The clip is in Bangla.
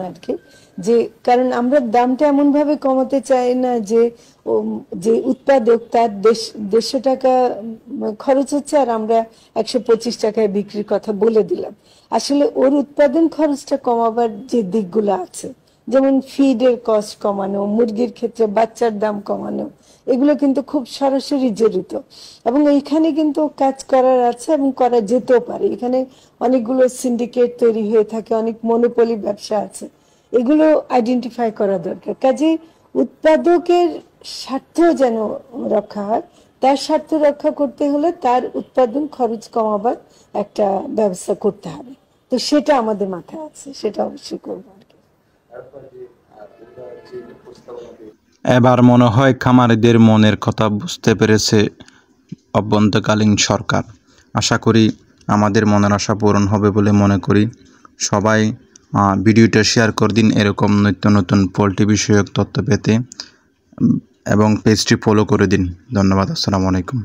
আর কি, যে কারণ আমরা দামটা এমন ভাবে কমাতে চাই না যে যে উৎপাদক তার 150 টাকা খরচ হচ্ছে আর আমরা 125 টাকায় বিক্রির কথা বলে দিলাম। আসলে ওর উৎপাদন খরচটা কমাবার যে দিকগুলো আছে, যেমন ফিডের কস্ট কমানো, মুরগির ক্ষেত্রে বাচ্চার দাম কমানো, এগুলো কিন্তু খুব সরাসরি জড়িত এবং এইখানে কিন্তু কাজ করার আছে এবং করা যেতেও পারে। এখানে অনেকগুলো সিন্ডিকেট তৈরি হয়ে থাকে, অনেক মনোপলি ব্যবসা আছে, এগুলো আইডেন্টিফাই করা দরকার। কাজে উৎপাদকের স্বার্থ যেন রক্ষা হয়, তার স্বার্থ রক্ষা করতে হলে তার উৎপাদন খরচ কমাবার একটা ব্যবস্থা করতে হবে। তো সেটা আমাদের মাথায় আছে, সেটা অবশ্যই করবো আর কি। এবার মনে হয় খামারিদের মনের কথা বুঝতে পেরেছে অভ্যন্তরীণ সরকার। আশা করি আমাদের মনের আশা পূরণ হবে বলে মনে করি। সবাই ভিডিওটা শেয়ার করে দিন এরকম নিত্য নতুন পোলট্রি বিষয়ক তথ্য পেতে, এবং পেজটি ফলো করে দিন। ধন্যবাদ। আসসালামু আলাইকুম।